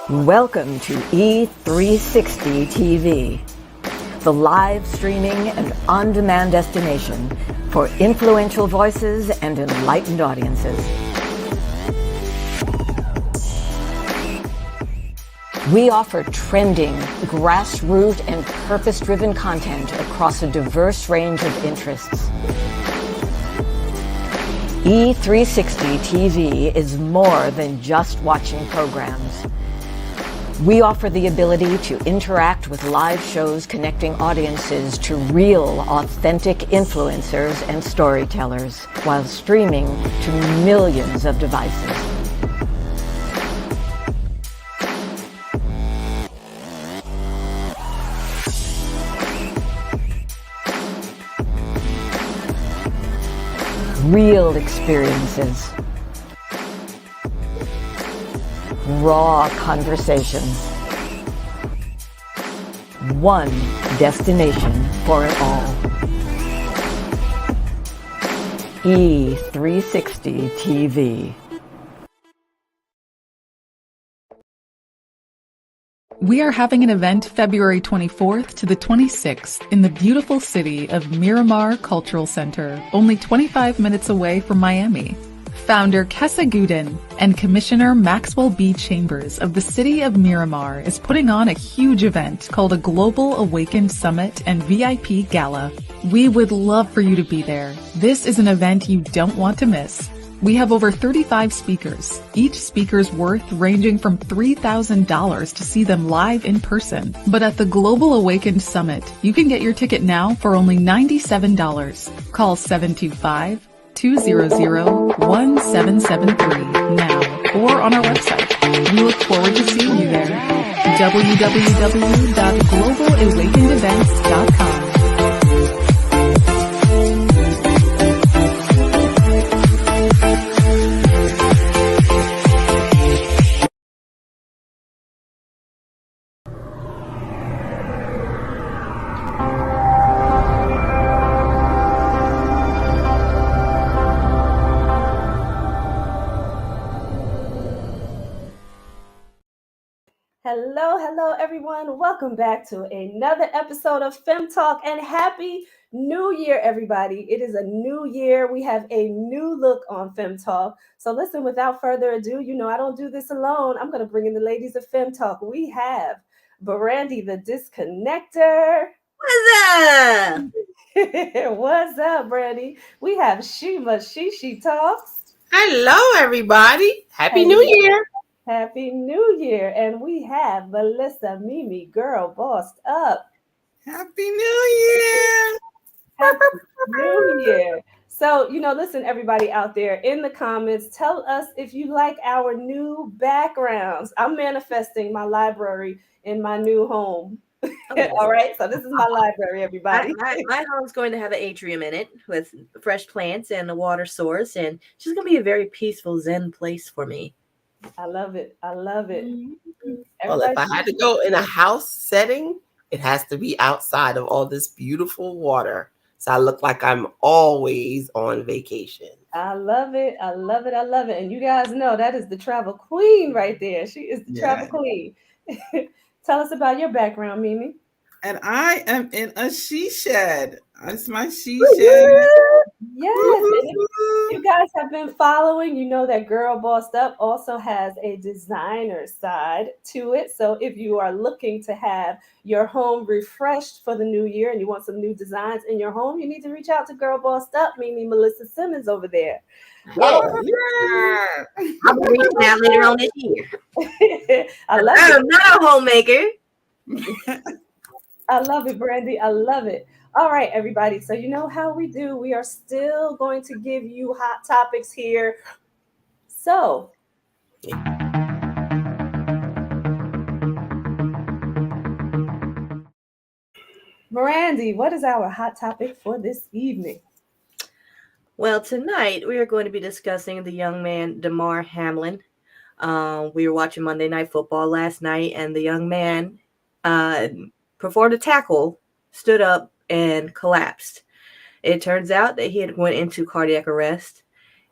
Welcome to E360 TV, the live streaming and on-demand destination for influential voices and enlightened audiences. We offer trending, grassroots, and purpose-driven content across a diverse range of interests. E360 TV is more than just watching programs. We offer the ability to interact with live shows connecting audiences to real, authentic influencers and storytellers while streaming to millions of devices. Real experiences. Raw conversations. One destination for it all. E360 TV. We are having an event February 24th to the 26th in the beautiful city of Miramar Cultural Center, only 25 minutes away from Miami. Founder Kessa Guden and Commissioner Maxwell B. Chambers of the City of Miramar is putting on a huge event called a Global Awakened Summit and VIP Gala. We would love for you to be there. This is an event you don't want to miss. We have over 35 speakers, each speaker's worth ranging from $3,000 to see them live in person. But at the Global Awakened Summit, you can get your ticket now for only $97. Call 725-200-1773 now or on our website. We look forward to seeing you there. www.globalawakenedevents.com. Hello, everyone. Welcome back to another episode of Fem Talk, and Happy New Year, everybody. It is a new year. We have a new look on Fem Talk. So listen, without further ado, you know I don't do this alone. I'm going to bring in the ladies of Fem Talk. We have Brandy the Disconnector. What's up? What's up, Brandy? We have Shima She Talks. Hello, everybody. Happy New Year. Happy New Year. And we have Melissa Mimi, girl bossed up. Happy New Year. Happy New Year. So, listen, everybody out there in the comments, tell us if you like our new backgrounds. I'm manifesting my library in my new home. Okay. All right. So this is my library, everybody. My home's going to have an atrium in it with fresh plants and a water source. And it's just going to be a very peaceful Zen place for me. I love it. Mm-hmm. Well, if I had to go in a house setting, it has to be outside of all this beautiful water. So I look like I'm always on vacation. I love it. And you guys know that is the travel queen right there. She is the travel queen. Tell us about your background, Mimi. And I am in a she shed. It's my she shed. Yes. And if you guys have been following, you know that Girl Bossed Up also has a designer side to it. So if you are looking to have your home refreshed for the new year and you want some new designs in your home, you need to reach out to Girl Bossed Up, Mimi Melissa Simmons over there. Oh, yeah. I'll be reaching out later on this year. I love it. I'm not a homemaker. I love it, Brandy. I love it. All right, everybody. So you know how we do. We are still going to give you hot topics here. So Brandy, what is our hot topic for this evening? Well, tonight we are going to be discussing the young man, Damar Hamlin. We were watching Monday Night Football last night, and the young man performed a tackle, stood up, and collapsed. It turns out that he had went into cardiac arrest,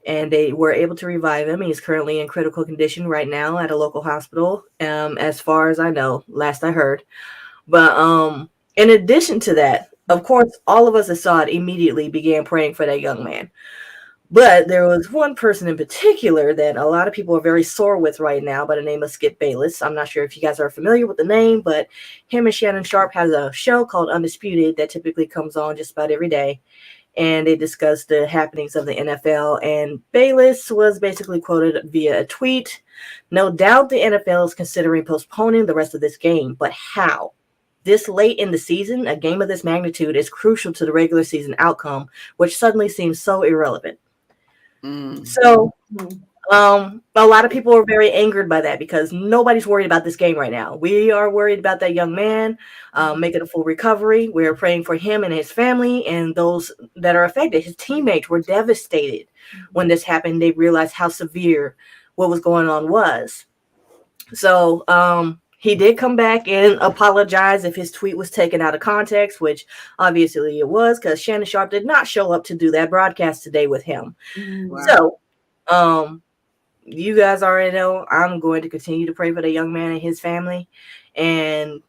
and they were able to revive him. He's currently in critical condition right now at a local hospital, as far as I know, last I heard. But in addition to that, of course, all of us that saw it immediately began praying for that young man. But there was one person in particular that a lot of people are very sore with right now by the name of Skip Bayless. I'm not sure if you guys are familiar with the name, but him and Shannon Sharp has a show called Undisputed that typically comes on just about every day. And they discuss the happenings of the NFL. And Bayless was basically quoted via a tweet. No doubt the NFL is considering postponing the rest of this game, but how? This late in the season, a game of this magnitude is crucial to the regular season outcome, which suddenly seems so irrelevant. So a lot of people are very angered by that because nobody's worried about this game right now. We are worried about that young man making a full recovery. We're praying for him and his family and those that are affected. His teammates were devastated when this happened. They realized how severe what was going on was. So he did come back and apologize if his tweet was taken out of context, which obviously it was, because Shannon Sharp did not show up to do that broadcast today with him. Wow. So you guys already know I'm going to continue to pray for the young man and his family, and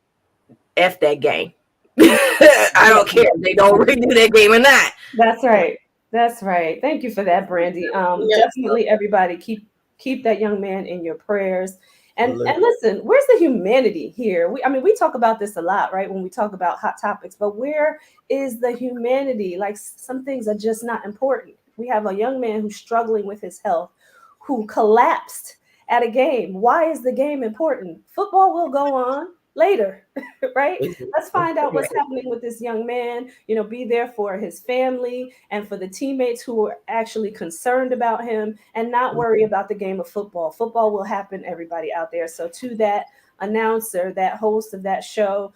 F that game. I don't care if they don't redo that game or not. That's right. That's right. Thank you for that, Brandy. Definitely everybody keep that young man in your prayers. And listen, where's the humanity here? We talk about this a lot, right? When we talk about hot topics, but where is the humanity? Like, some things are just not important. We have a young man who's struggling with his health, who collapsed at a game. Why is the game important? Football will go on later, right? Let's find out what's happening with this young man, be there for his family and for the teammates who are actually concerned about him, and not worry about the game of football. Football will happen, everybody out there. So to that announcer, that host of that show,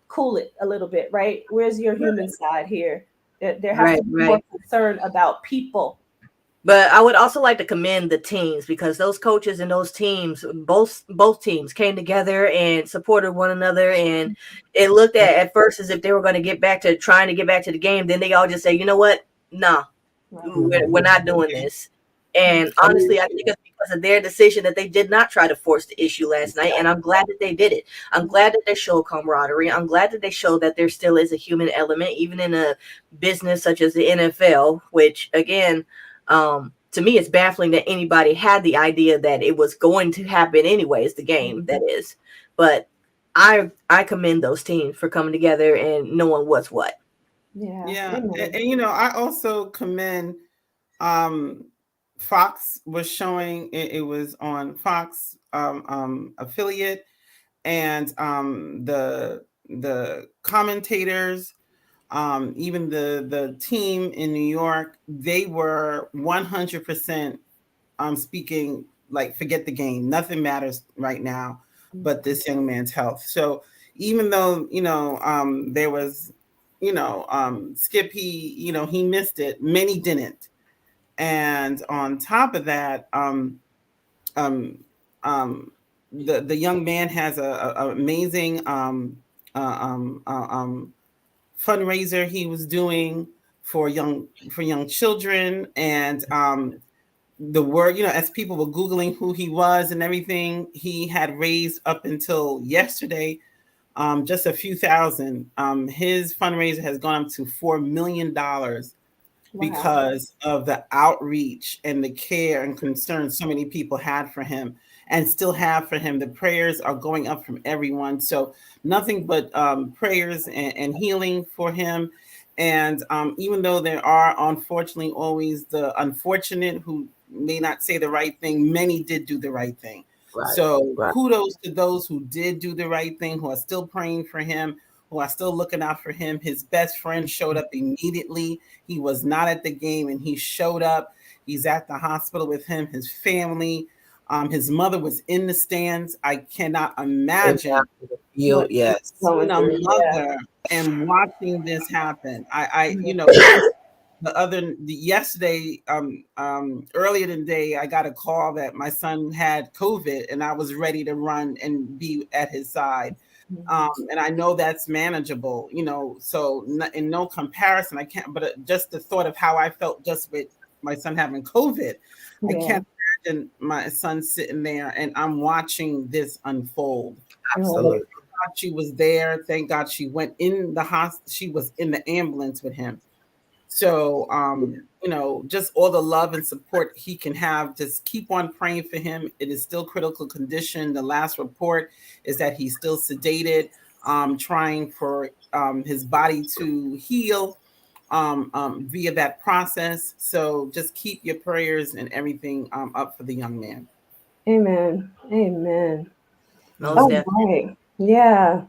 cool it a little bit, right? Where's your human side here? There has to be more concern about people. But I would also like to commend the teams, because those coaches and those teams, both teams came together and supported one another. And it looked at first as if they were going to get back to trying to get back to the game. Then they all just say, you know what? No, we're not doing this. And honestly, I think it's because of their decision that they did not try to force the issue last night. And I'm glad that they did it. I'm glad that they showed camaraderie. I'm glad that they showed that there still is a human element, even in a business such as the NFL, which, again, to me, it's baffling that anybody had the idea that it was going to happen anyways, the game, that is. But I commend those teams for coming together and knowing what's what. Yeah. And I also commend Fox was showing it was on Fox affiliate, and the commentators, even the team in New York, they were 100% speaking like, forget the game. Nothing matters right now but this young man's health. So even though, there was, Skip, he missed it. Many didn't. And on top of that, the young man has a amazing fundraiser he was doing for young children, and the word, as people were Googling who he was and everything, he had raised up until yesterday just a few thousand. His fundraiser has gone up to $4 million because of the outreach and the care and concern so many people had for him and still have for him. The prayers are going up from everyone. So nothing but prayers and healing for him. And even though there are, unfortunately, always the unfortunate who may not say the right thing, many did do the right thing. So kudos to those who did do the right thing, who are still praying for him, who are still looking out for him. His best friend showed up immediately. He was not at the game, and he showed up. He's at the hospital with him, his family. His mother was in the stands. I cannot imagine mother and watching this happen. Yesterday, earlier in the day, I got a call that my son had COVID, and I was ready to run and be at his side. And I know that's manageable, so in no comparison, I can't, but just the thought of how I felt just with my son having COVID. I Yeah. can't imagine my son sitting there and I'm watching this unfold. Absolutely. Thank God she was there. Thank God she went in the hospital. She was in the ambulance with him. So, you know, just all the love and support he can have, just keep on praying for him. It is still critical condition. The last report is that he's still sedated, trying for his body to heal via that process. So just keep your prayers and everything up for the young man. Amen. Amen. Most All definitely. right. Yeah.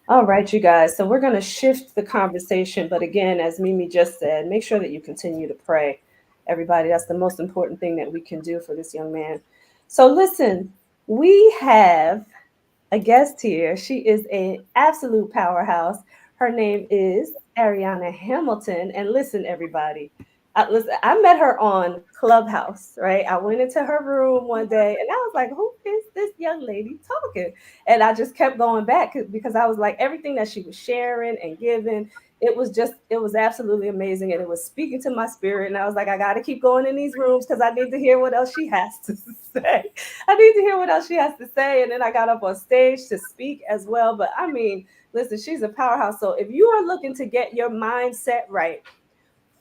All right, you guys. So we're going to shift the conversation. But again, as Mimi just said, make sure that you continue to pray. Everybody, that's the most important thing that we can do for this young man. So listen, we have a guest here. She is an absolute powerhouse. Her name is Aarionna Hamilton. And listen, everybody, I met her on Clubhouse, right? I went into her room one day and I was like, who is this young lady talking? And I just kept going back because I was like, everything that she was sharing and giving, it was absolutely amazing. And it was speaking to my spirit. And I was like, I got to keep going in these rooms because I need to hear what else she has to say. I need to hear what else she has to say. And then I got up on stage to speak as well. But I mean, listen, she's a powerhouse. So if you are looking to get your mindset right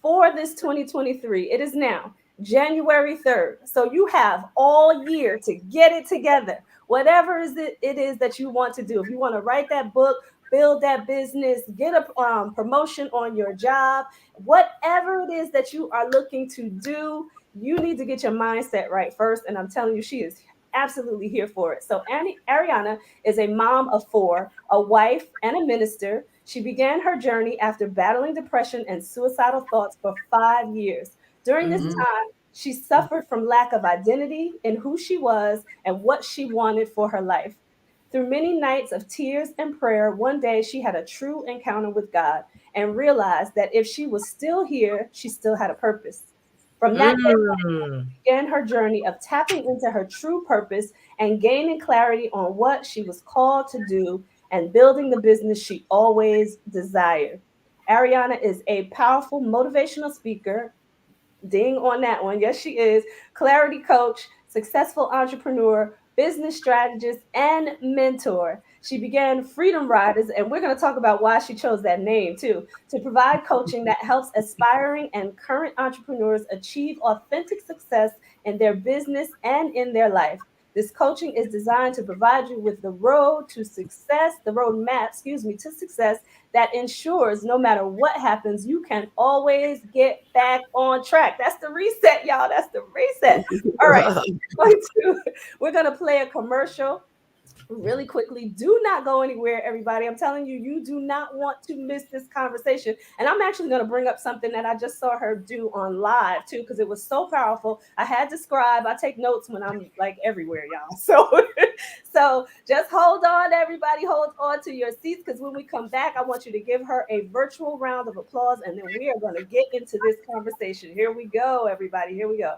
for this 2023, it is now January 3rd. So you have all year to get it together. Whatever it is that you want to do. If you want to write that book, build that business, get a promotion on your job, whatever it is that you are looking to do, you need to get your mindset right first. And I'm telling you, she is absolutely here for it. So Aarionna is a mom of four, a wife, and a minister. She began her journey after battling depression and suicidal thoughts for 5 years. During this time, she suffered from lack of identity in who she was and what she wanted for her life. Through many nights of tears and prayer, one day she had a true encounter with God and realized that if she was still here, she still had a purpose. From that day began her journey of tapping into her true purpose and gaining clarity on what she was called to do and building the business she always desired. Aarionna is a powerful motivational speaker. Ding on that one. Yes, she is. Clarity coach, successful entrepreneur, business strategist, and mentor. She began Freedom Riders, and we're going to talk about why she chose that name too, to provide coaching that helps aspiring and current entrepreneurs achieve authentic success in their business and in their life. This coaching is designed to provide you with the roadmap, to success that ensures no matter what happens, you can always get back on track. That's the reset, y'all. That's the reset. All right. We're going to play a commercial really quickly. Do not go anywhere, everybody. I'm telling you, you do not want to miss this conversation. And I'm actually going to bring up something that I just saw her do on live too, because it was so powerful. I had to scribe. I take notes when I'm like everywhere, y'all. So just hold on, everybody. Hold on to your seats, because when we come back, I want you to give her a virtual round of applause, and then we are going to get into this conversation. Here we go, everybody. Here we go.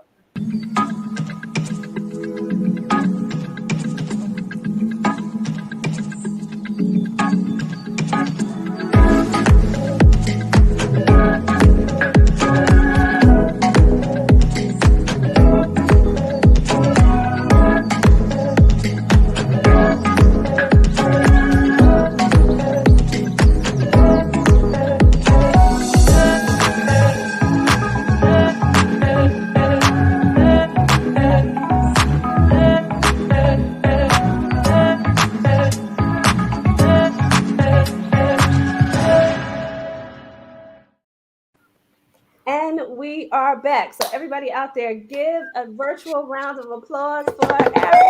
And we are back. So everybody out there, give a virtual round of applause for Aarionna.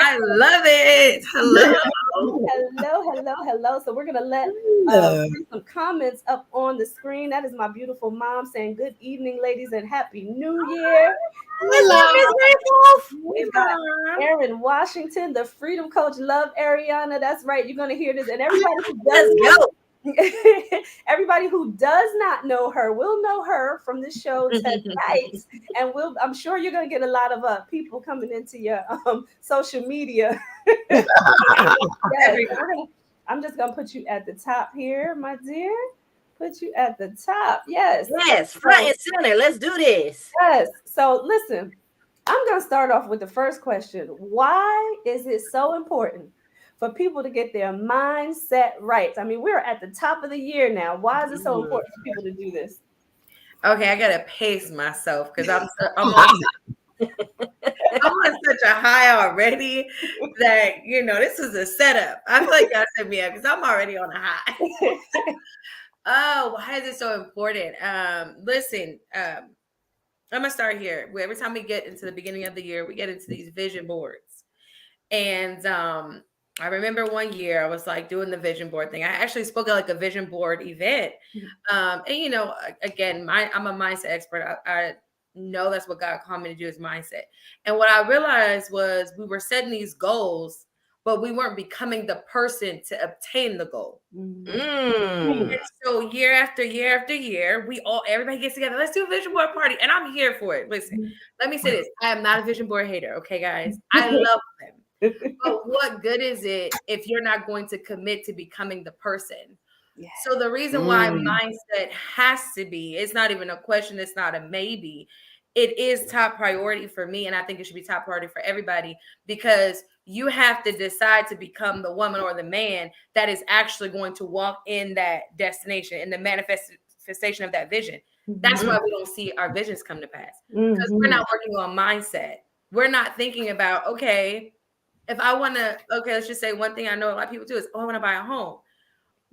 I love it. Hello. Hello. So we're gonna let some comments up on the screen. That is my beautiful mom saying good evening, ladies, and happy new year. We've got Aaron Washington, the Freedom Coach. Love Aarionna. That's right. You're gonna hear this, and everybody who everybody who does not know her will know her from the show tonight, and I'm sure you're gonna get a lot of people coming into your social media. Yes, I'm just going to put you at the top here, my dear. Put you at the top. Yes. Yes, front and center. Let's do this. Yes. So listen, I'm going to start off with the first question. Why is it so important for people to get their mindset right? I mean, we're at the top of the year now. Why is it so important for people to do this? Okay, I gotta pace myself because I'm on such a high already that this is a setup. I feel like y'all set me up because I'm already on a high. Oh, why is it so important? Listen, I'm gonna start here. Every time we get into the beginning of the year, we get into these vision boards, and I remember one year I was like doing the vision board thing. I actually spoke at like a vision board event. And again, I'm a mindset expert. I know that's what God called me to do is mindset. And what I realized was we were setting these goals, but we weren't becoming the person to obtain the goal. And so year after year after year, everybody gets together. Let's do a vision board party. And I'm here for it. Listen, let me say this. I am not a vision board hater. Okay, guys, I love them. But what good is it if you're not going to commit to becoming the person? Yeah. So the reason why mindset has to be, it's not even a question, it's not a maybe. It is top priority for me, and I think it should be top priority for everybody because you have to decide to become the woman or the man that is actually going to walk in that destination, in the manifestation of that vision. That's why we don't see our visions come to pass because we're not working on mindset. We're not thinking about, okay, if I want to, let's just say one thing I know a lot of people do is, I want to buy a home.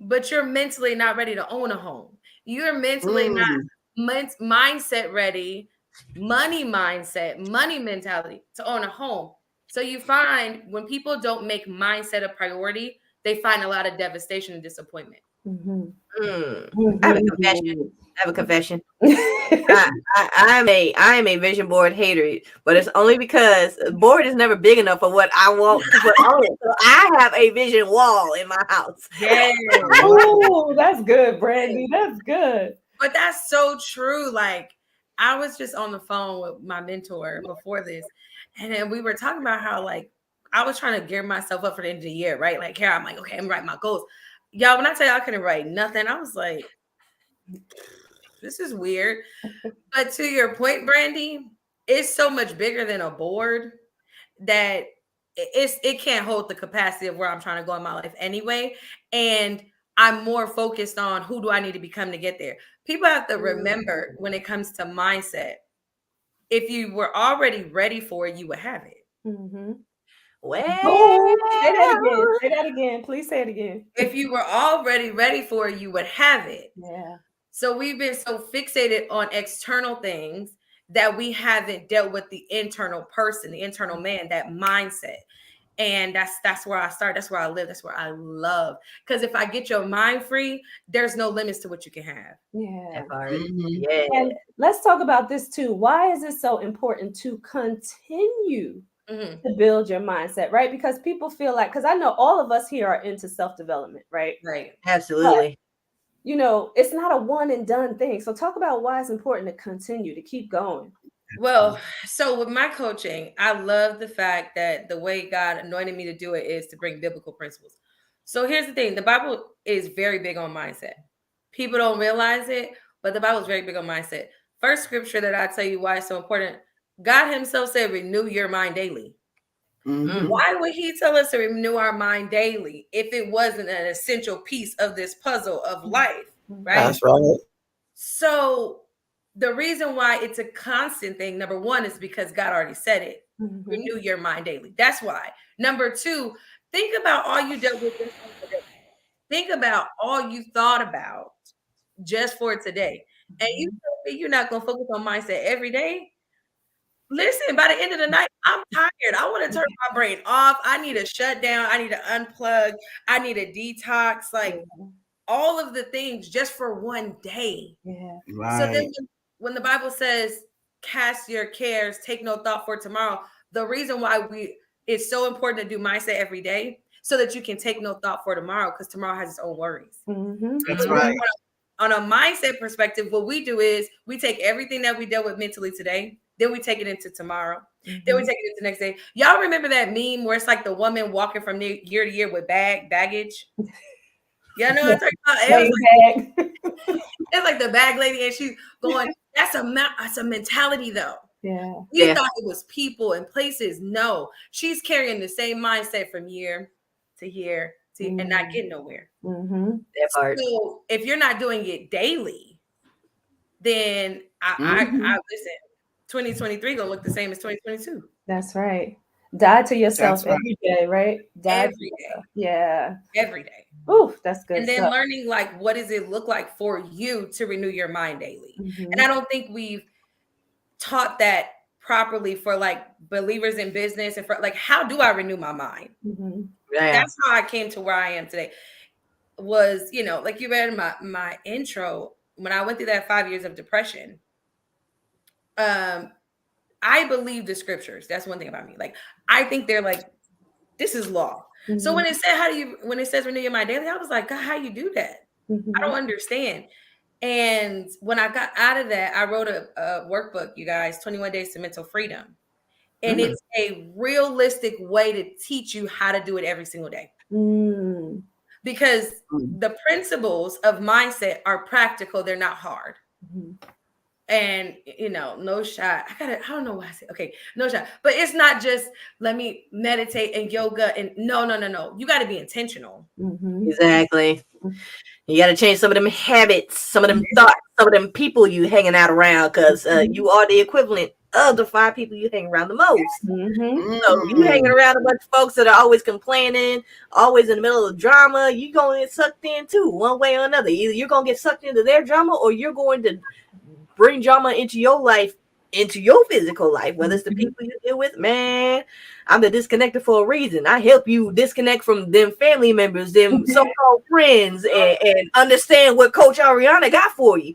But you're mentally not ready to own a home. You're mentally not mindset ready, money mentality to own a home. So you find when people don't make mindset a priority, they find a lot of devastation and disappointment. I have a confession. I am a vision board hater, but it's only because the board is never big enough for what I want to put on it. So I have a vision wall in my house. Yeah. Oh, that's good, Brandy. That's good. But that's so true. Like I was just on the phone with my mentor before this, and then we were talking about how like I was trying to gear myself up for the end of the year, right? Like here, I'm like, okay, I'm writing my goals. Y'all, when I tell you I couldn't write nothing, I was like, this is weird. But to your point, Brandy, it's so much bigger than a board that it can't hold the capacity of where I'm trying to go in my life anyway. And I'm more focused on who do I need to become to get there. People have to remember when it comes to mindset, if you were already ready for it, you would have it. Well, say that again. Say that again. Please say it again. If you were already ready for it, you would have it. Yeah. So we've been so fixated on external things that we haven't dealt with the internal person, the internal man, that mindset. And that's where I start. That's where I live. That's where I love. Because if I get your mind free, there's no limits to what you can have. Yeah. Yeah. And let's talk about this too. Why is it so important to continue to build your mindset, right? Because people feel like, because I know all of us here are into self-development, right? Right. Absolutely. But, it's not a one and done thing. So talk about why it's important to continue, to keep going. Well, so with my coaching, I love the fact that the way God anointed me to do it is to bring biblical principles. So here's the thing. The Bible is very big on mindset. People don't realize it, but the Bible is very big on mindset. First scripture that I tell you why it's so important. God himself said, renew your mind daily. Why would he tell us to renew our mind daily if it wasn't an essential piece of this puzzle of life, right? That's right. So the reason why it's a constant thing, number one, is because God already said it. Renew your mind daily. That's why. Number two, think about all you dealt with this today. Think about all you thought about just for today. And you tell me you're not going to focus on mindset every day? Listen, by the end of the night, I'm tired. I want to turn my brain off. I need a shutdown. I need to unplug. I need a detox. Like all of the things just for one day. Yeah. Right. So then when the Bible says, cast your cares, take no thought for tomorrow, the reason why it's so important to do mindset every day so that you can take no thought for tomorrow, because tomorrow has its own worries. That's right. On a mindset perspective, what we do is we take everything that we dealt with mentally today Then we take it into tomorrow. Then we take it into the next day. Y'all remember that meme where it's like the woman walking from year to year with baggage? Y'all know what I'm talking about? It's like the bag lady, and she's going, that's a mentality though. Yeah. You thought it was people and places. No, she's carrying the same mindset from year to year and not getting nowhere. That part. So if you're not doing it daily, then I listen, 2023 gonna look the same as 2022. That's right. Die to yourself every day, right? Every day. Yeah. Every day. Ooh, that's good. And then learning, like, what does it look like for you to renew your mind daily? And I don't think we've taught that properly for like believers in business and for like, how do I renew my mind? That's how I came to where I am today. Was, you know, like you read in my intro, when I went through that 5 years of depression, I believe the scriptures. That's one thing about me. Like, I think they're like, this is law. So when it said, when it says renew your mind daily, I was like, God, how you do that? I don't understand. And when I got out of that, I wrote a workbook, you guys, 21 Days to Mental Freedom. And it's a realistic way to teach you how to do it every single day. Because the principles of mindset are practical. They're not hard. And, you know, no shot. I don't know why I said, okay, no shot. But it's not just, let me meditate and yoga. And no. You got to be intentional. Exactly. You got to change some of them habits, some of them thoughts, some of them people you hanging out around, because you are the equivalent of the 5 people you hang around the most. So you hanging around a bunch of folks that are always complaining, always in the middle of drama, you're going to get sucked in too, one way or another. Either you're going to get sucked into their drama, or you're going to bring drama into your life, into your physical life, whether it's the people you deal with. Man, I'm the disconnector for a reason. I help you disconnect from them family members, them so-called friends, and understand what Coach Aarionna got for you.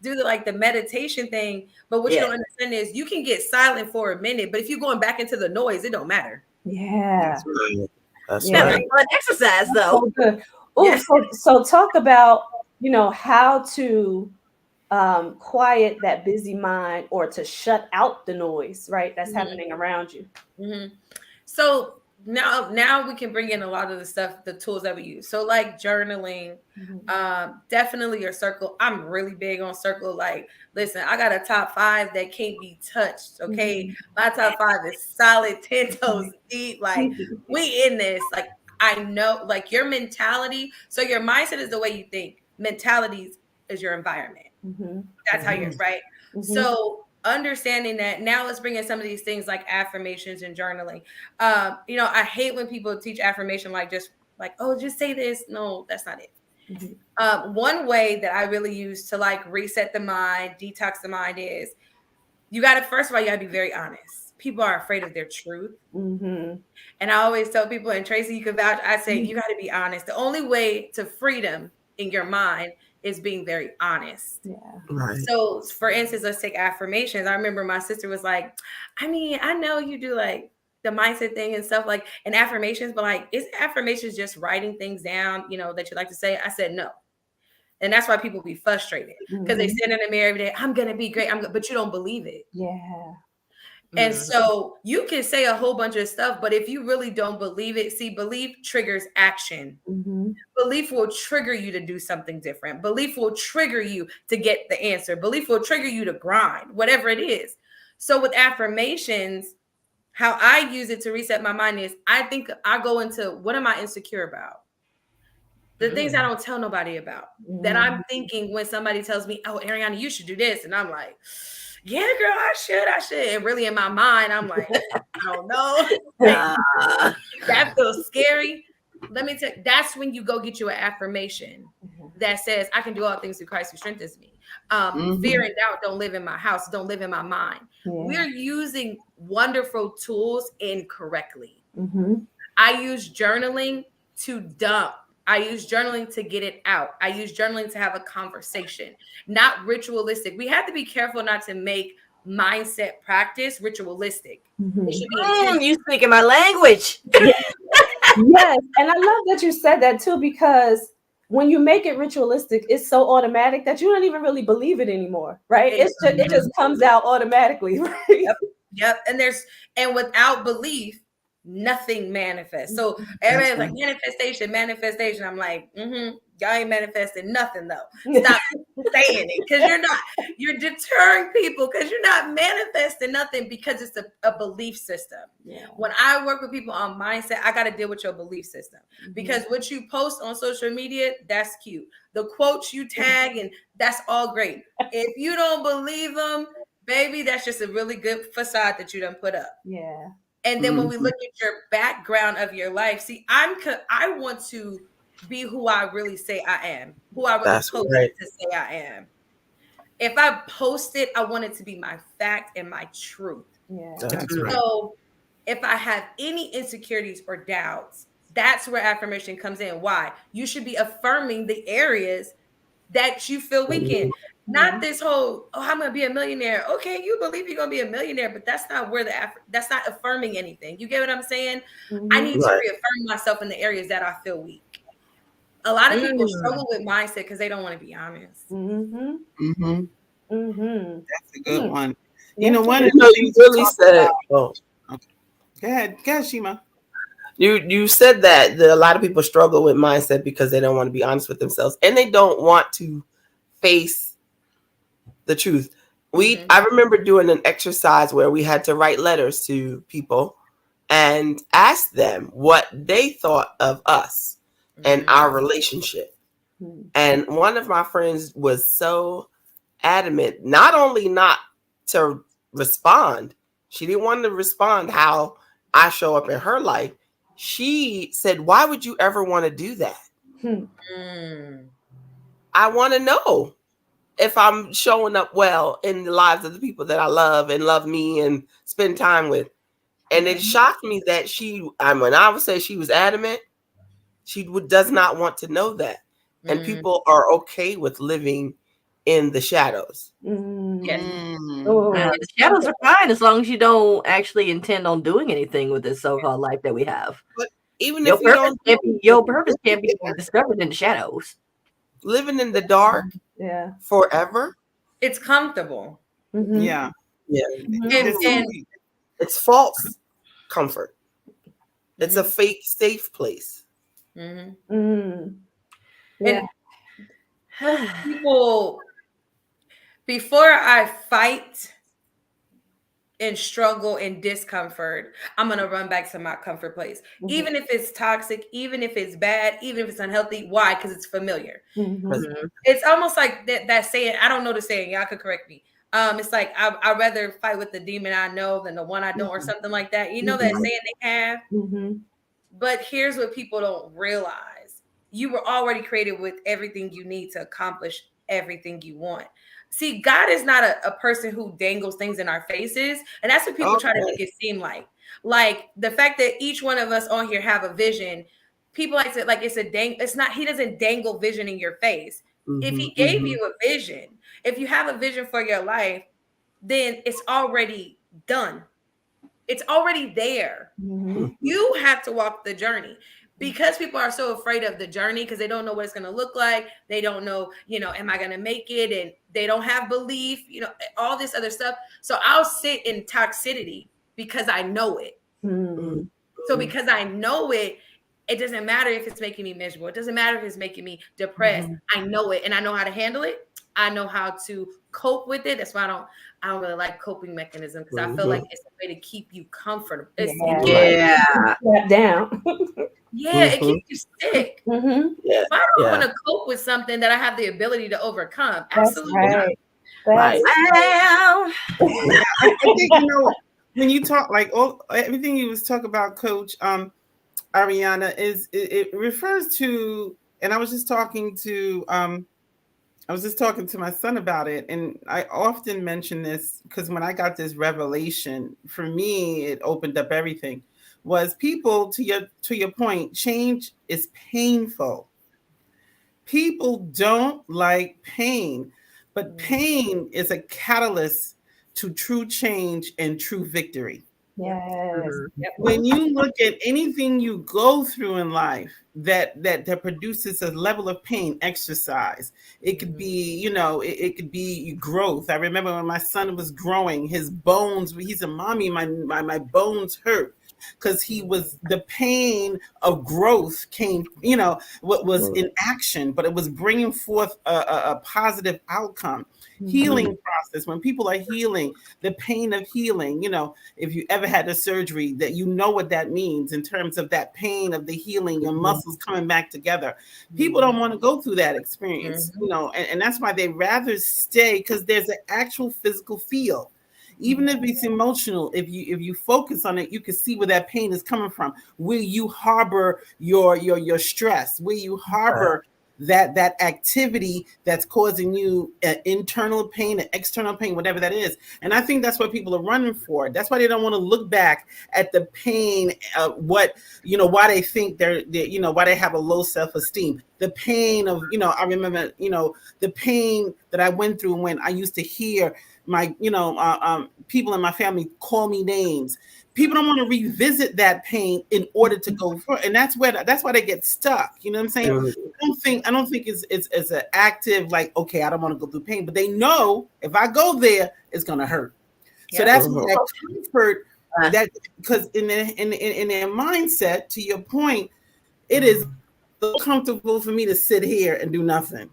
Do the meditation thing, but what you don't understand is you can get silent for a minute, but if you're going back into the noise, it don't matter. That's right. Fun exercise though. So talk about, you know, how to quiet that busy mind, or to shut out the noise, right? That's happening around you. So now we can bring in a lot of the stuff, the tools that we use. So like journaling, definitely your circle. I'm really big on circle. Like, listen, I got a top 5 that can't be touched. Okay. My top 5 is solid 10 toes deep. Like, we in this. Like, I know, like, your mentality. So your mindset is the way you think. Mentality is your environment. That's how you're right. So understanding that, now let's bring in some of these things like affirmations and journaling. You know, I hate when people teach affirmation just say this. No, that's not it. One way that I really use to reset the mind, detox the mind is you got to, first of all, you got to be very honest. People are afraid of their truth. And I always tell people, and Tracy, you can vouch, I say, you got to be honest. The only way to freedom in your mind is being very honest. Right. So for instance, let's take affirmations. I remember my sister was like, I mean, I know you do the mindset thing and stuff and affirmations, but is affirmations just writing things down, you know, that you like to say? I said, no. And that's why people be frustrated, because they stand in the mirror every day. I'm going to be great. But you don't believe it. And so you can say a whole bunch of stuff, but if you really don't believe it, see, belief triggers action. Belief will trigger you to do something different. Belief will trigger you to get the answer. Belief will trigger you to grind, whatever it is. So with affirmations, how I use it to reset my mind is I think I go into, what am I insecure about? The things I don't tell nobody about, that I'm thinking when somebody tells me, oh, Aarionna, you should do this. And I'm like, yeah, girl, I should. And really in my mind, I'm like, I don't know. That feels scary. Let me tell you, that's when you go get you an affirmation that says, I can do all things through Christ who strengthens me. Fear and doubt don't live in my house, don't live in my mind. We're using wonderful tools incorrectly. I use journaling to dump. I use journaling to get it out. I use journaling to have a conversation, not ritualistic. We have to be careful not to make mindset practice ritualistic. It should be you speaking my language. Yes. And I love that you said that too, because when you make it ritualistic, it's so automatic that you don't even really believe it anymore, right? It just comes out automatically, right? Yep. And without belief, nothing manifests. So everybody's like manifestation. I'm like, y'all ain't manifesting nothing though. Stop saying it, because you're deterring people, because you're not manifesting nothing, because it's a belief system. Yeah. When I work with people on mindset, I got to deal with your belief system, because what you post on social media, that's cute. The quotes you tag, and that's all great. If you don't believe them, baby, that's just a really good facade that you done put up. Yeah. And then when we look at your background of your life, see, I want to be who I really say I am, who I really post to say I am. If I post it, I want it to be my fact and my truth. Yeah. So if I have any insecurities or doubts, that's where affirmation comes in. Why? You should be affirming the areas that you feel weak in. Not this whole, I'm going to be a millionaire. Okay, you believe you're going to be a millionaire, but that's not where that's not affirming anything. You get what I'm saying? I need to reaffirm myself in the areas that I feel weak. A lot of people struggle with mindset because they don't want to be honest. That's a good one. Yeah. You know, one of the the things things you really said. Go ahead, Shima. You said that a lot of people struggle with mindset because they don't want to be honest with themselves, and they don't want to face the truth. I remember doing an exercise where we had to write letters to people and ask them what they thought of us and our relationship. And one of my friends was so adamant, not only not to respond, she didn't want to respond how I show up in her life. She said, why would you ever want to do that? I want to know if I'm showing up well in the lives of the people that I love and love me and spend time with. And it shocked me that when I would say she was adamant, she does not want to know that. And people are okay with living in the shadows. The shadows are fine as long as you don't actually intend on doing anything with this so-called life that we have. But even if you don't, your purpose can't be discovered in the shadows. Living in the dark, forever, it's comfortable. Yeah. It's false comfort. It's a fake safe place. And people, before I fight and struggle and discomfort, I'm going to run back to my comfort place. Even if it's toxic, even if it's bad, even if it's unhealthy. Why? Because it's familiar. It's almost like that saying, I don't know the saying, y'all could correct me. It's like, I'd rather fight with the demon I know than the one I don't, or something like that. You know that saying they have? But here's what people don't realize. You were already created with everything you need to accomplish everything you want. See, God is not a person who dangles things in our faces. And that's what people try to make it seem like. Like the fact that each one of us on here have a vision, people like to, like it's not, he doesn't dangle vision in your face. If he gave you a vision, if you have a vision for your life, then it's already done. It's already there. You have to walk the journey. Because people are so afraid of the journey because they don't know what it's going to look like. They don't know, am I going to make it? And they don't have belief, all this other stuff. So I'll sit in toxicity because I know it. So because I know it, it doesn't matter if it's making me miserable. It doesn't matter if it's making me depressed. I know it and I know how to handle it. I know how to cope with it. That's why I don't really like coping mechanism because I feel like it's a way to keep you comfortable. It's down. It keeps you sick. If I don't want to cope with something that I have the ability to overcome, absolutely not. I think when you talk like everything you was talk about, Coach Aarionna, it refers to, and I was just talking to my son about it, and I often mention this because when I got this revelation, for me, it opened up everything. Was people, to your point, change is painful. People don't like pain, but pain is a catalyst to true change and true victory. Yes. When you look at anything you go through in life that produces a level of pain, exercise. It could be, it could be growth. I remember when my son was growing, his bones, he's a mommy, my bones hurt. Because the pain of growth came, what was in action, but it was bringing forth a positive outcome. Healing process. When people are healing, the pain of healing, if you ever had a surgery, that what that means in terms of that pain of the healing, your muscles coming back together. People don't want to go through that experience, and that's why they rather stay, because there's an actual physical feel. Even if it's emotional, if you focus on it, you can see where that pain is coming from. Where you harbor your stress, where you harbor that activity that's causing you internal pain and external pain, whatever that is. And I think that's what people are running for. That's why they don't want to look back at the pain of why they think they're why they have a low self-esteem. The pain of, I remember, the pain that I went through when I used to hear my, people in my family call me names. People don't want to revisit that pain in order to go for it. And that's why they get stuck. You know what I'm saying? I don't think it's an active, like, okay, I don't want to go through pain, but they know if I go there, it's going to hurt. So that's what that comfort, that, because in their mindset, to your point, it is so comfortable for me to sit here and do nothing.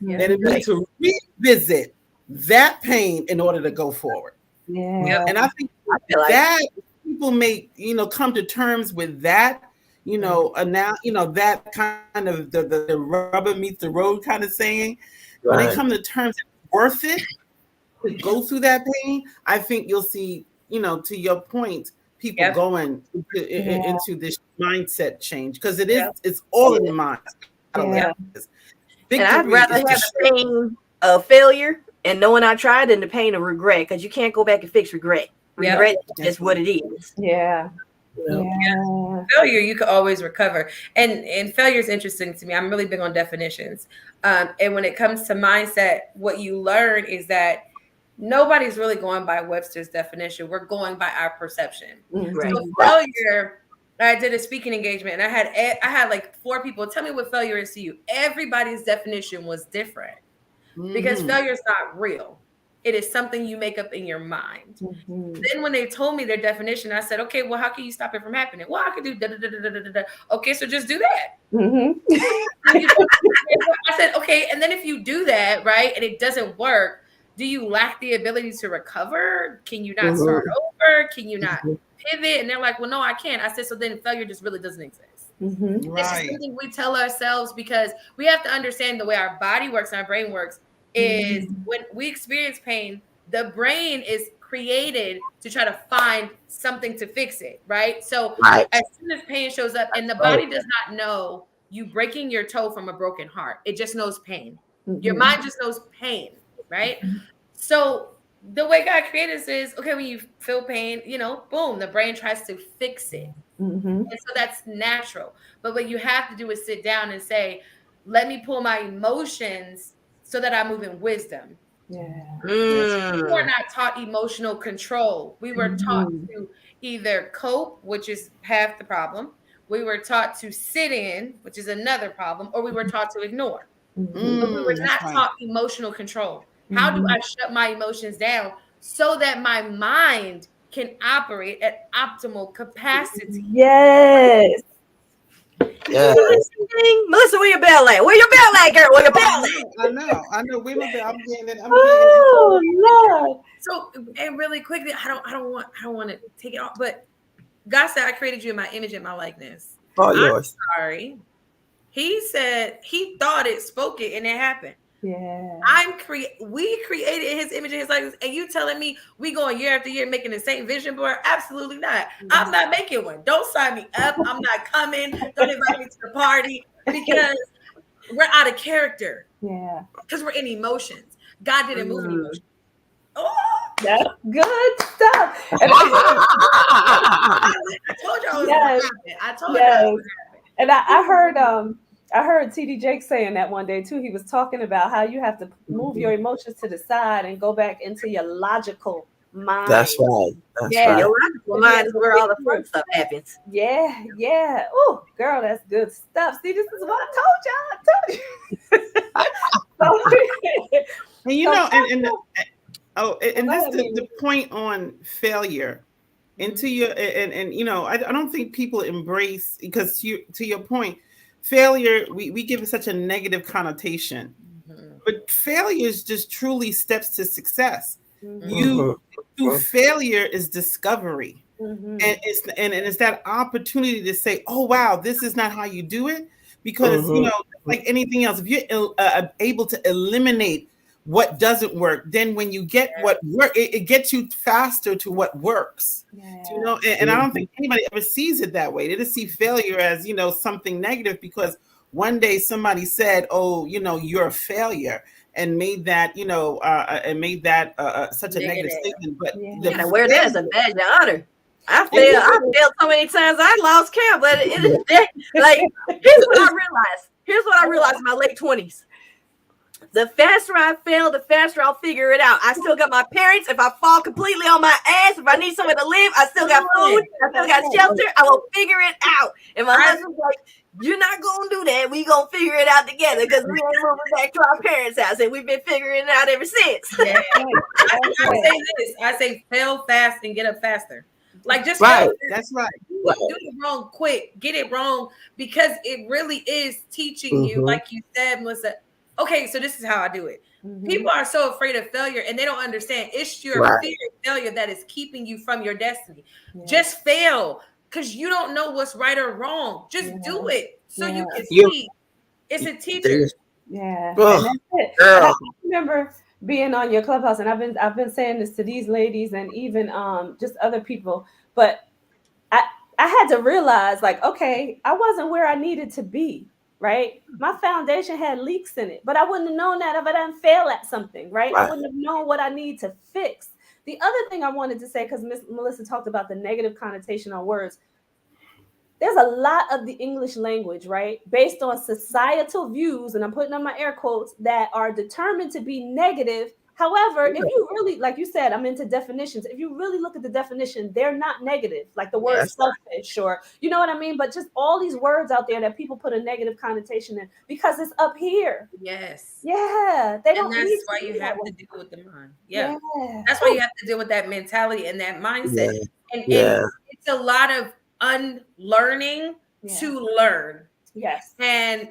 That it means to revisit that pain in order to go forward. And I think that people may, come to terms with that, and now, that kind of the rubber meets the road kind of saying. When they come to terms, it's worth it to go through that pain. I think you'll see, to your point, people going into this mindset change, because it's all in the mind. And I'd rather have the pain of failure and knowing I tried than the pain of regret, because you can't go back and fix regret. Regret is just what it is. Failure, you could always recover. And failure is interesting to me. I'm really big on definitions. And when it comes to mindset, what you learn is that nobody's really going by Webster's definition. We're going by our perception. So failure, I did a speaking engagement and I had like 4 people tell me what failure is to you. Everybody's definition was different because failure is not real. It is something you make up in your mind. Then when they told me their definition, I said, okay, well, how can you stop it from happening? Well, I could do da-da-da-da-da-da. Okay, so just do that. I said, okay, and then if you do that, right, and it doesn't work, do you lack the ability to recover? Can you not start over? Can you not pivot? And they're like, well, no, I can't. I said, so then failure just really doesn't exist. It's just something we tell ourselves, because we have to understand the way our body works and our brain works is when we experience pain, the brain is created to try to find something to fix it, right? So as soon as pain shows up, and the body does not know you breaking your toe from a broken heart, it just knows pain. Your mind just knows pain, right? So the way God created us is, okay, when you feel pain, boom, the brain tries to fix it. And so that's natural. But what you have to do is sit down and say, let me pull my emotions so that I move in wisdom. We were not taught emotional control. We were taught to either cope, which is half the problem. We were taught to sit in, which is another problem, or we were taught to ignore. But we were not taught emotional control. How do I shut my emotions down so that my mind can operate at optimal capacity? Melissa, where your bell at? Where your bell at, girl? Where your bell at? I know. Where my bell? I'm getting it. Lord. So, and really quickly, I don't want to take it off, but God said, I created you in my image and my likeness. All I'm yours. sorry. He said he thought it, spoke it, and it happened. We created his image and his likeness, and you telling me we going year after year making the same vision board? Absolutely not. I'm not making one. Don't sign me up. I'm not coming. Don't invite me to the party, because we're out of character. Because we're in emotions. God didn't move in emotions. Oh, that's good stuff. I told y'all it was gonna happen. I told y'all it was gonna happen. And I heard TD Jake saying that one day too. He was talking about how you have to move your emotions to the side and go back into your logical mind. That's right. That's Yeah. right. Your logical mind is where all the fun stuff happens. Yeah, yeah. Oh, girl, that's good stuff. See, this is what I told you. And you So know, first and of- and go this ahead, Mimi. the point on failure. Into your and you know, I don't think people embrace, because to your point, failure, we give it such a negative connotation. But failure is just truly steps to success. You through failure is discovery. Mhm. And it's that opportunity to say, oh wow, this is not how you do it. Because you know, like anything else, if you're able to eliminate what doesn't work, then when you get what work, it gets you faster to what works. Yeah. You know, and I don't think anybody ever sees it that way. They just see failure as, you know, something negative because one day somebody said, oh, you know, you're a failure, and made that, you know, such a negative statement. But Yeah. And I wear that as a badge of honor. I failed so many times I lost count, but it is like here's what I realized in my late 20s. The faster I fail, the faster I'll figure it out. I still got my parents. If I fall completely on my ass, if I need somewhere to live, I still got food. I still got shelter. I will figure it out. And my husband's like, you're not going to do that. We going to figure it out together because we ain't moving back to our parents' house. And we've been figuring it out ever since. Yeah. I say this. I say fail fast and get up faster. Like just Right. That's right. do it wrong quick. Get it wrong because it really is teaching you, like you said, Melissa. Okay, so this is how I do it. People are so afraid of failure and they don't understand. It's your fear of failure that is keeping you from your destiny. Just fail because you don't know what's right or wrong. Just do it so you can see. It's a teacher. Yeah, Ugh, and that's it. girl. And I remember being on your Clubhouse, and I've been saying this to these ladies and even just other people. But I had to realize, like, okay, I wasn't where I needed to be. Right, my foundation had leaks in it, but I wouldn't have known that if I didn't fail at something. Right, I wouldn't have known what I need to fix. The other thing I wanted to say, because Miss Melissa talked about the negative connotation on words. There's a lot of the English language, right, based on societal views, and I'm putting on my air quotes, that are determined to be negative. However, if you really, like you said, I'm into definitions. If you really look at the definition, they're not negative, like the word selfish, or you know what I mean? But just all these words out there that people put a negative connotation in because it's up here. Yes. Yeah. They don't. And that's why you have to deal with the mind. Yeah. That's why you have to deal with that mentality and that mindset. And it's a lot of unlearning to learn. Yes. And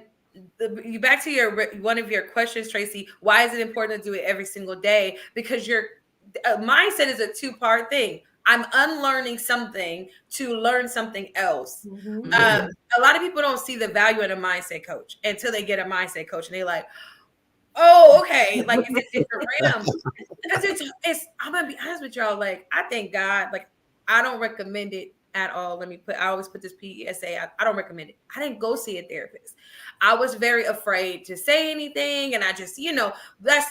you back to your one of your questions, Tracy. Why is it important to do it every single day? Because your mindset is a two-part thing. I'm unlearning something to learn something else. A lot of people don't see the value in a mindset coach until they get a mindset coach, and they're like, "Oh, okay." Like it's a different realm. Because it's. I'm gonna be honest with y'all. Like I thank God. Like I don't recommend it at all. I always put this PSA. I don't recommend it. I didn't go see a therapist. I was very afraid to say anything. And I just,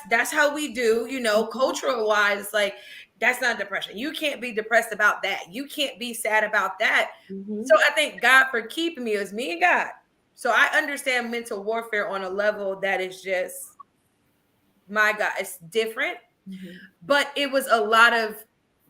that's how we do, cultural wise. It's like, that's not depression. You can't be depressed about that. You can't be sad about that. So I thank God for keeping me. It was me and God. So I understand mental warfare on a level that is just, my God, it's different. But it was a lot of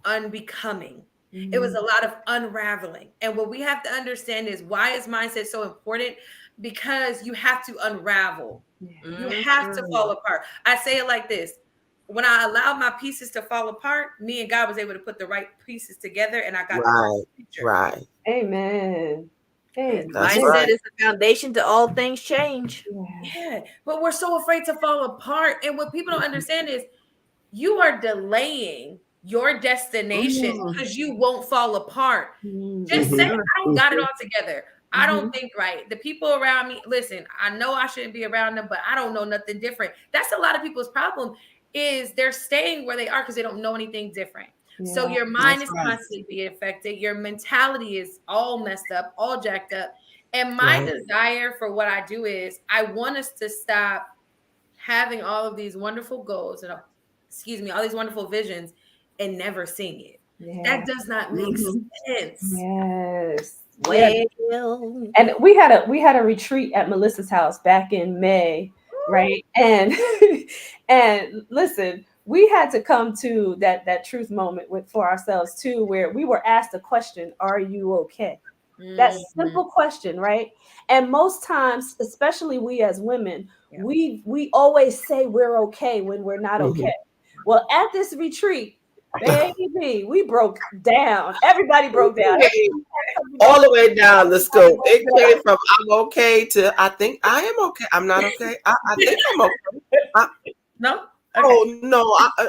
unbecoming. It was a lot of unraveling. And what we have to understand is, why is mindset so important? Because you have to unravel. You have to fall apart. I say it like this. When I allowed my pieces to fall apart, me and God was able to put the right pieces together, and I got the picture. Right. Amen. Mindset is the foundation to all things change. Yeah. But we're so afraid to fall apart. And what people don't understand is you are delaying your destination because you won't fall apart. Just say, I don't got it all together. I don't think right. The people around me, listen, I know I shouldn't be around them, but I don't know nothing different. That's a lot of people's problem, is they're staying where they are because they don't know anything different. So your mind is constantly being affected. Your mentality is all messed up, all jacked up. And my desire for what I do is, I want us to stop having all of these wonderful goals and all these wonderful visions and never seeing it. That does not make sense. Yes. Well, and we had a retreat at Melissa's house back in May, right? And and listen, we had to come to that truth moment for ourselves too, where we were asked a question, are you okay? That simple question, right? And most times, especially we as women, we always say we're okay when we're not okay. Well, at this retreat, baby, we broke down. Everybody broke down. All the way down the scope. It came from I'm okay to I think I am okay. I'm not okay. I think I'm okay. No. Okay. Oh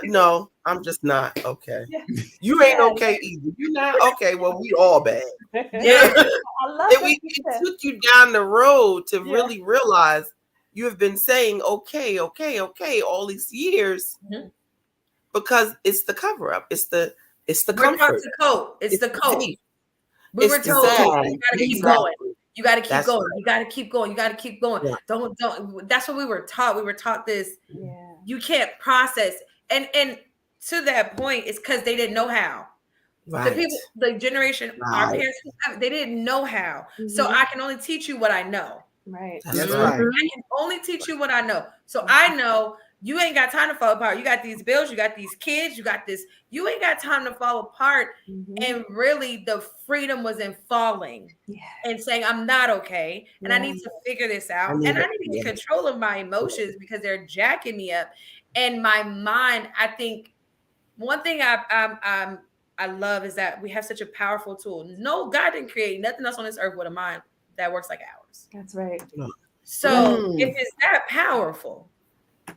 no, I'm just not okay. Yeah. You ain't okay either. You're not okay. Well, we all bad. Yeah, I love and it took you down the road to really realize you have been saying okay all these years because it's the cover up. It's the comfort. It's the coat. We were told you gotta keep going. You gotta keep going. You gotta keep going. You gotta keep going. Yeah. Don't. That's what we were taught. We were taught this. Yeah. You can't process. And to that point, it's because they didn't know how. Right. The people, the generation, our parents, they didn't know how. So I can only teach you what I know. Right. That's right. I can only teach you what I know. So I know you ain't got time to fall apart. You got these bills, you got these kids, you got this. You ain't got time to fall apart. And really, the freedom was in falling and saying, I'm not okay. And I need to figure this out. And I need to get control of my emotions because they're jacking me up. And my mind, I think one thing I love is that we have such a powerful tool. No, God didn't create nothing else on this earth with a mind that works like ours. That's right. So if it's that powerful,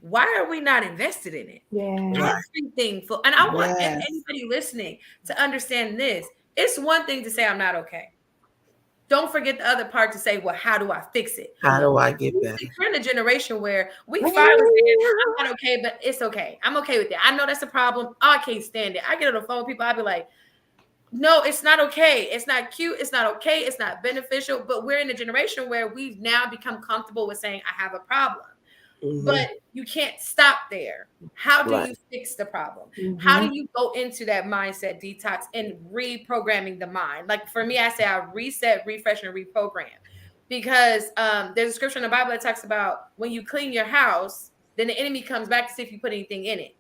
why are we not invested in it? Yeah. Everything full. And I want anybody listening to understand this. It's one thing to say I'm not okay. Don't forget the other part to say, well, how do I fix it? How do I get better? We're in a generation where we finally say, I'm not okay, but it's okay. I'm okay with it. I know that's a problem. I can't stand it. I get on the phone with people, I'll be like, no, it's not okay. It's not cute. It's not okay. It's not beneficial. But we're in a generation where we've now become comfortable with saying, I have a problem. But you can't stop there. How do you fix the problem? How do you go into that mindset detox and reprogramming the mind? Like for me, I say I reset, refresh, and reprogram. Because there's a scripture in the Bible that talks about when you clean your house, then the enemy comes back to see if you put anything in it.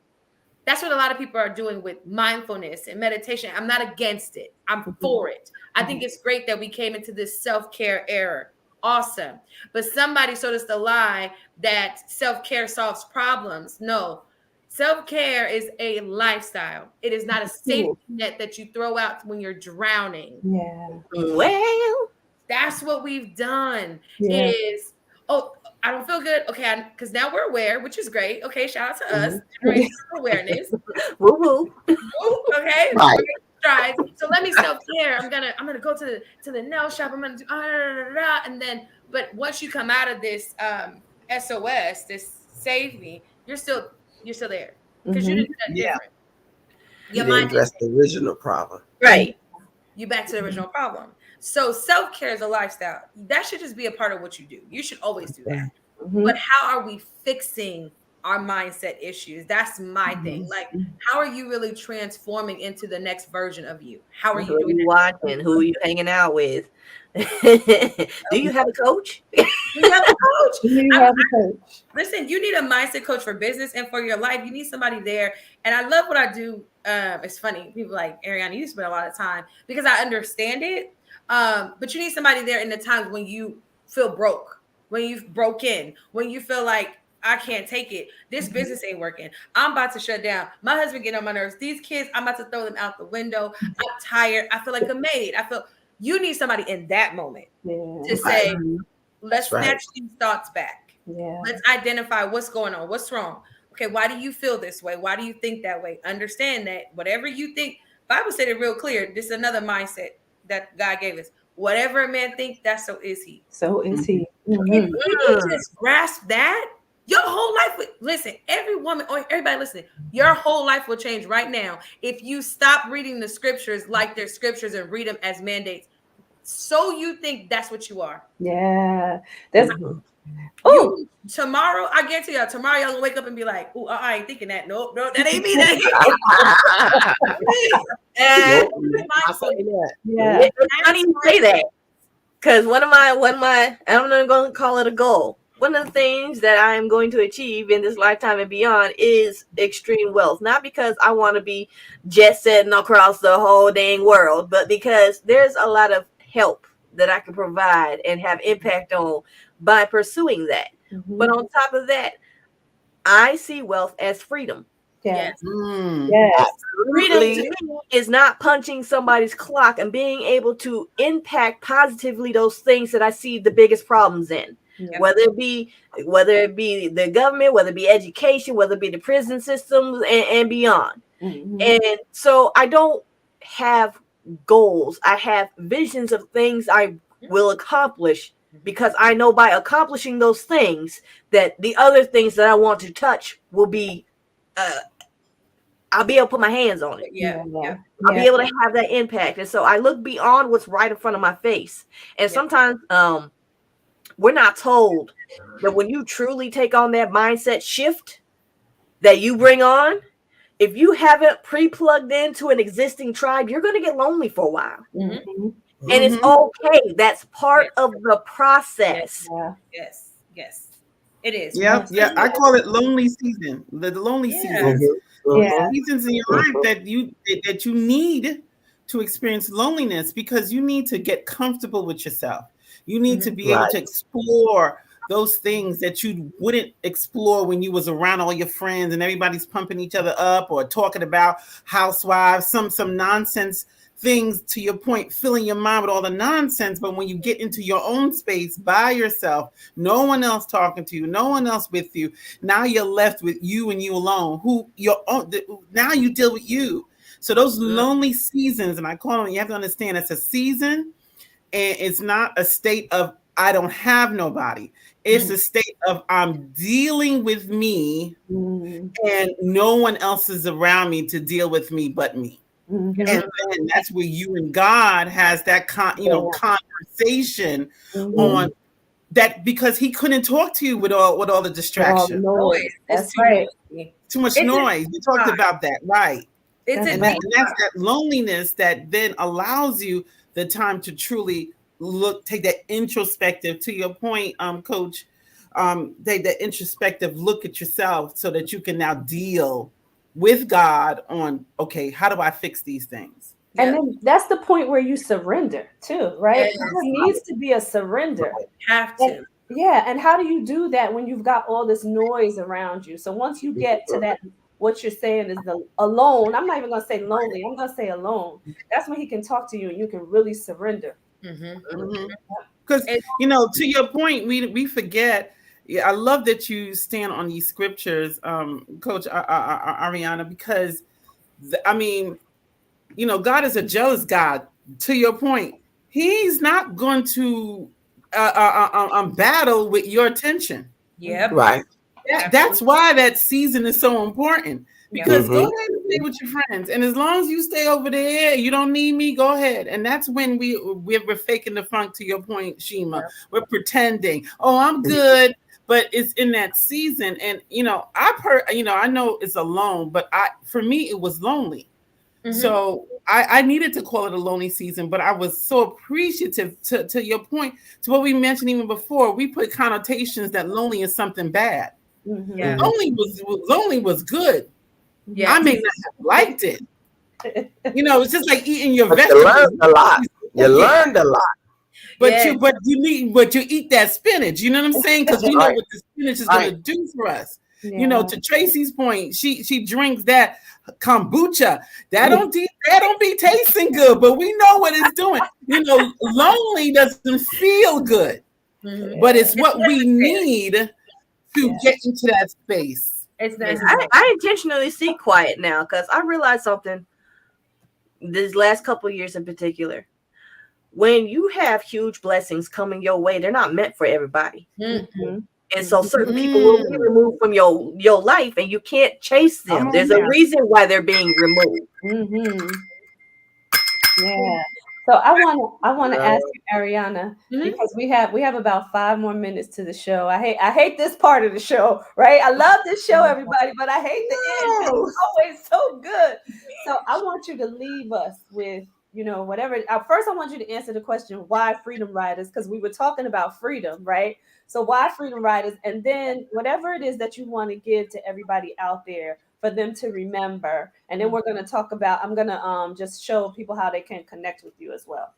That's what a lot of people are doing with mindfulness and meditation. I'm not against it. I'm for it. I think it's great that we came into this self-care era. Awesome. But somebody sold us the lie that self-care solves problems. No, self-care is a lifestyle. It is not a safety net that you throw out when you're drowning. Yeah. Well, that's what we've done is, I don't feel good. Okay, because now we're aware, which is great. Okay, shout out to us. Generation awareness. Woo-hoo. Okay. Right. Strides. So let me self-care. I'm gonna go to the nail shop. I'm gonna do and then, but once you come out of this SOS, this save me, you're still there because you didn't do that different. You didn't address the original problem. Right. You back to the original problem. So self-care is a lifestyle. That should just be a part of what you do. You should always do that. But how are we fixing our mindset issues? That's my thing. Like, how are you really transforming into the next version of you? How are you doing that? Watching? Who are you hanging out with? Do you have a coach? Do you have a coach? Do you have a coach? Listen, you need a mindset coach for business and for your life. You need somebody there. And I love what I do. It's funny. People like, Aarionna, you spend a lot of time because I understand it. But you need somebody there in the times when you feel broke, when you've broken, when you feel like I can't take it. This business ain't working. I'm about to shut down. My husband getting on my nerves. These kids, I'm about to throw them out the window. I'm tired. I feel like a maid. You need somebody in that moment to say, let's snatch these thoughts back. Yeah. Let's identify what's going on. What's wrong? Okay, why do you feel this way? Why do you think that way? Understand that whatever you think, Bible said it real clear. This is another mindset that God gave us. Whatever a man thinks, that's so is he. So is he. If you just grasp that, your whole life listen, every woman or everybody listening, your whole life will change right now if you stop reading the scriptures like they're scriptures and read them as mandates. So you think that's what you are. Yeah. Tomorrow, I guarantee y'all, tomorrow y'all gonna wake up and be like, "Oh, I ain't thinking that. Nope, that ain't me. Yeah. How do you say that? Because one of my, I'm not going to call it a goal. one of the things that I am going to achieve in this lifetime and beyond is extreme wealth. Not because I want to be jet setting across the whole dang world, but because there's a lot of help that I can provide and have impact on by pursuing that. Mhm. But on top of that, I see wealth as freedom. Yes. Mm. Yes. Freedom to Absolutely. me is not punching somebody's clock and being able to impact positively those things that I see the biggest problems in. Yeah. Whether it be the government, whether it be education, whether it be the prison systems and beyond. Mhm. And so I don't have goals. I have visions of things I will accomplish, because I know by accomplishing those things that the other things that I want to touch will be I'll be able to put my hands on it. Yeah. I'll be able to have that impact. And so I look beyond what's right in front of my face. And sometimes we're not told that when you truly take on that mindset shift that you bring on, if you haven't pre-plugged into an existing tribe, you're going to get lonely for a while. Mhm. And it's okay. That's part of the process. Yeah. Yes. It is. Yeah. I call it lonely season. The lonely season. Yeah. Seasons in your life that you need to experience loneliness, because you need to get comfortable with yourself. You need to be able to explore those things that you wouldn't explore when you was around all your friends and everybody's pumping each other up or talking about housewives, some nonsense things, to your point, filling your mind with all the nonsense. But when you get into your own space by yourself, no one else talking to you, no one else with you, now you're left with you and you alone, now you deal with you. So those lonely seasons, and I call them, you have to understand, it's a season, and it's not a state of I don't have nobody. It's a state of I'm dealing with me, and no one else is around me to deal with me but me. And then that's where you and God has that conversation on that, because he couldn't talk to you with all the distraction. Noise. That's right. Too much noise. We talked about that, right? It's And that's that loneliness that then allows you the time to truly take that introspective, to your point, Coach, take that introspective look at yourself so that you can now deal with God on, okay, how do I fix these things? And then that's the point where you surrender too, right? Yes. There needs to be a surrender. have to. And how do you do that when you've got all this noise around you? So once you get to that, what you're saying is the alone. I'm not even gonna say lonely. I'm gonna say alone. That's when he can talk to you and you can really surrender. Because to your point, we forget. Yeah, I love that you stand on these scriptures, Coach Aarionna, because God is a jealous God. To your point, He's not going to battle with your attention. Yep. Right. That's why that season is so important. Because go ahead and stay with your friends, and as long as you stay over there, you don't need me. Go ahead, and that's when we're faking the funk. To your point, Shima, we're pretending. Oh, I'm good, but it's in that season, and I know it's alone, but for me it was lonely. So I needed to call it a lonely season, but I was so appreciative to your point, to what we mentioned even before. We put connotations that lonely is something bad. Lonely was good. Yeah. I may not have liked it. It's just like eating your But vegetables. you learned a lot. You learned a lot. But you eat that spinach. You know what I'm saying? Because we know what the spinach is going to do for us. Yeah. To Tracy's point, she drinks that kombucha. That don't be tasting good, but we know what it's doing. Lonely doesn't feel good, but it's what we need to get into that space. It's I intentionally seek quiet now, because I realized something these last couple of years in particular. When you have huge blessings coming your way, they're not meant for everybody. And so certain people will be removed from your life, and you can't chase them. There's a reason why they're being removed. Yeah. So I want to ask you, Aarionna, because we have about 5 more minutes to the show. I hate this part of the show, right? I love this show, everybody, but I hate the end. It's always so good. So I want you to leave us with whatever. First, I want you to answer the question, why Freedom Riders? Because we were talking about freedom, right? So why Freedom Riders? And then whatever it is that you want to give to everybody out there for them to remember. And then we're going to talk about, I'm going to just show people how they can connect with you as well.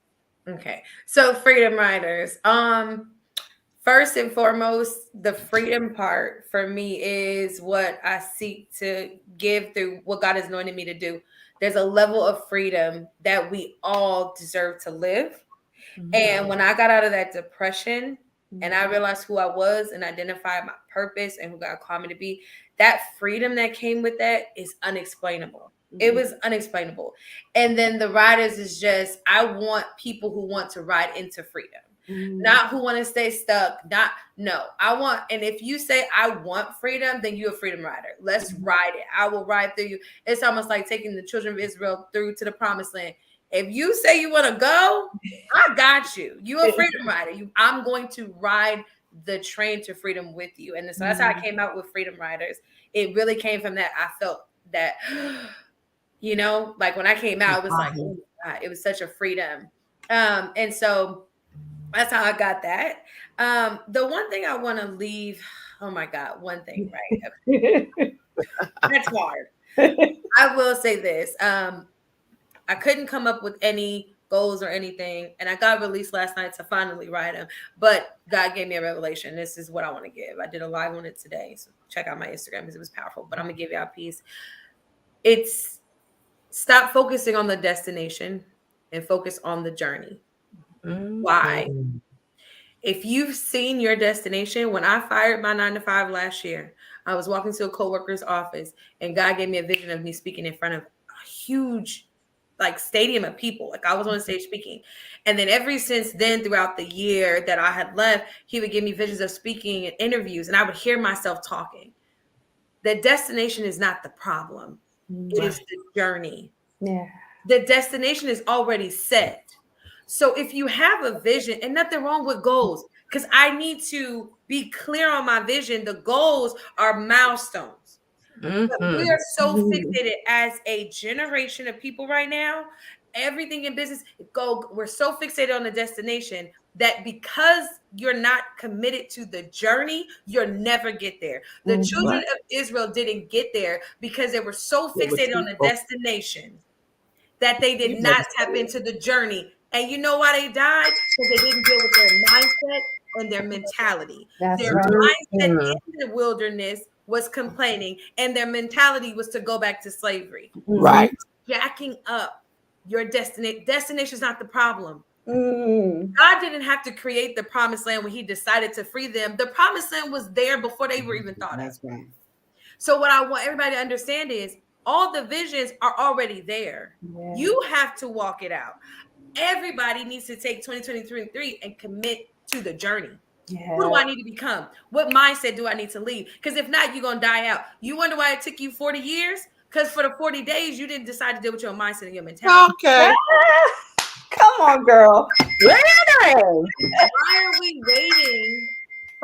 Okay. So Freedom Riders. First and foremost, the freedom part for me is what I seek to give through what God has anointed me to do. There's a level of freedom that we all deserve to live. Mm-hmm. And when I got out of that depression and I realized who I was and identified my purpose and who God called me to be, that freedom that came with that is unexplainable. Mm-hmm. It was unexplainable. And then the riders is just, I want people who want to ride into freedom. Mm-hmm. Not who want to stay stuck. I want, and if you say I want freedom, then you're a freedom rider. Let's ride it. I will ride through you. It's almost like taking the children of Israel through to the promised land. If you say you want to go, I got you. You're a freedom rider. I'm going to ride the train to freedom with you. And so that's how I came out with Freedom Riders. It really came from that. I felt that, like when I came out, it was like, oh God, it was such a freedom. And so that's how I got that. The one thing I want to leave, oh my God, one thing, right? That's hard. I will say this. I couldn't come up with any goals or anything. And I got released last night to finally write them. But God gave me a revelation. This is what I want to give. I did a live on it today. So check out my Instagram because it was powerful. But I'm going to give y'all a piece. It's stop focusing on the destination and focus on the journey. Mm-hmm. Why? If you've seen your destination, when I fired my 9-to-5 last year, I was walking to a coworker's office and God gave me a vision of me speaking in front of a huge stadium of people. Like I was on stage speaking. And then ever since then, throughout the year that I had left, he would give me visions of speaking and interviews and I would hear myself talking. The destination is not the problem. Right. It is the journey. Yeah. The destination is already set. So if you have a vision, and nothing wrong with goals, because I need to be clear on my vision. The goals are milestones. Mm-hmm. But we are so fixated as a generation of people right now. Everything in business, we're so fixated on the destination that because you're not committed to the journey, you'll never get there. The children of Israel didn't get there because they were so fixated on the destination that they did not tap into the journey. And you know why they died? Because they didn't deal with their mindset and their mentality. Their mindset in the wilderness was complaining, and their mentality was to go back to slavery. Right. Jacking up your destination is not the problem. God didn't have to create the promised land when he decided to free them. The promised land was there before they were even thought of. Right. So what I want everybody to understand is all the visions are already there. Yeah. You have to walk it out. Everybody needs to take 2023 and commit to the journey. Yeah. Who do I need to become? What mindset do I need to leave? Because if not, you're going to die out. You wonder why it took you 40 years? Because for the 40 days, you didn't decide to deal with your mindset and your mentality. Okay. Come on, girl. Why are we waiting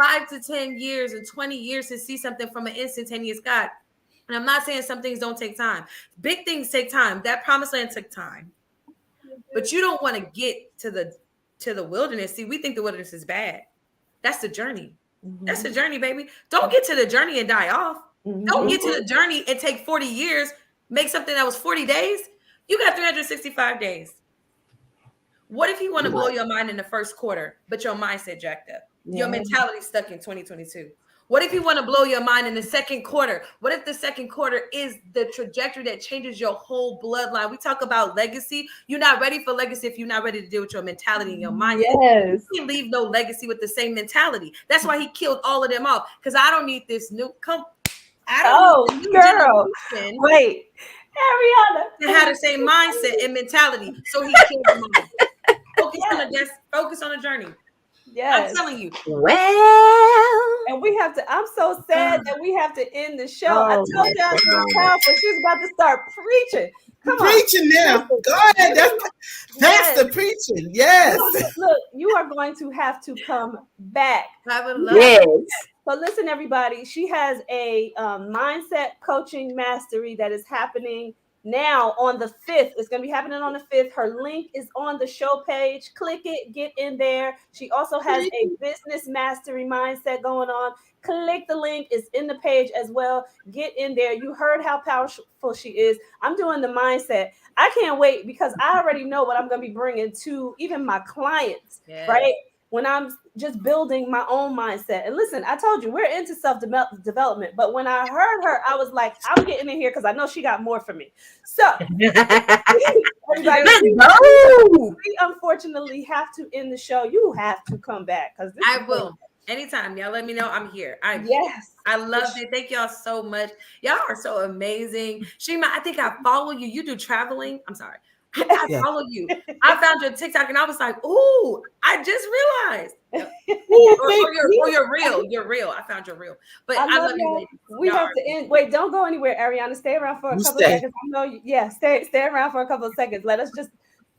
5 to 10 years and 20 years to see something from an instantaneous God? And I'm not saying some things don't take time. Big things take time. That promised land took time. But you don't want to get to the wilderness. See, we think the wilderness is bad. That's the journey. Mm-hmm. That's the journey, baby. Don't get to the journey and die off. Mm-hmm. Don't get to the journey and take 40 years, make something that was 40 days. You got 365 days. What if you want to blow your mind in the first quarter, but your mindset jacked up? Yeah. Your mentality stuck in 2022. What if you want to blow your mind in the second quarter? What if the second quarter is the trajectory that changes your whole bloodline? We talk about legacy. You're not ready for legacy if you're not ready to deal with your mentality and your mindset. Yes. You can't leave no legacy with the same mentality. That's why he killed all of them off. Because I don't need this new girl. Wait, Aarionna. To have the same mindset and mentality. So he killed them all. Focus on the journey. Yes. I'm telling you. Well, and we have to. I'm so sad that we have to end the show. I told y'all she was powerful. She's about to start preaching. Come on. Preaching now. Go ahead. That's the preaching. Yes. Look, you are going to have to come back. I would love it. So listen, everybody. She has a mindset coaching mastery that is happening Now on the 5th, it's going to be happening on the 5th. Her link is on the show page. Click it, get in there. She also has a business mastery mindset going on. Click the link, it's in the page as well. Get in there. You heard how powerful she is. I'm doing the mindset. I can't wait because I already know what I'm going to be bringing to even my clients, right? When I'm just building my own mindset. And listen, I told you we're into self-development, but when I heard her, I was like, I'm getting in here because I know she got more for me. So everybody, we unfortunately have to end the show. You have to come back because I will. Anytime, y'all let me know. I'm here. Yes. I loved it. Thank y'all so much. Y'all are so amazing. Shima, I think I follow you. You do traveling. I'm sorry. I follow you. I found your TikTok and I was like, ooh, I just realized. You're real. You're real. I found your real. But I love you, ladies. We have to end. Wait, don't go anywhere, Aarionna. Stay around for a couple of seconds. I know you. Yeah, stay around for a couple of seconds. Let us just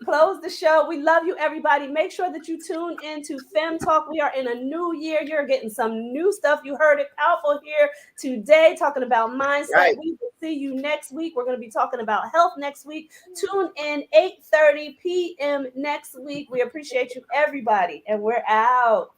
close the show. We love you, everybody. Make sure that you tune into Fem Talk. We are in a new year. You're getting some new stuff. You heard it powerful here today, talking about mindset. Right. We will see you next week. We're going to be talking about health next week. Tune in 8:30 p.m. next week. We appreciate you, everybody, and we're out.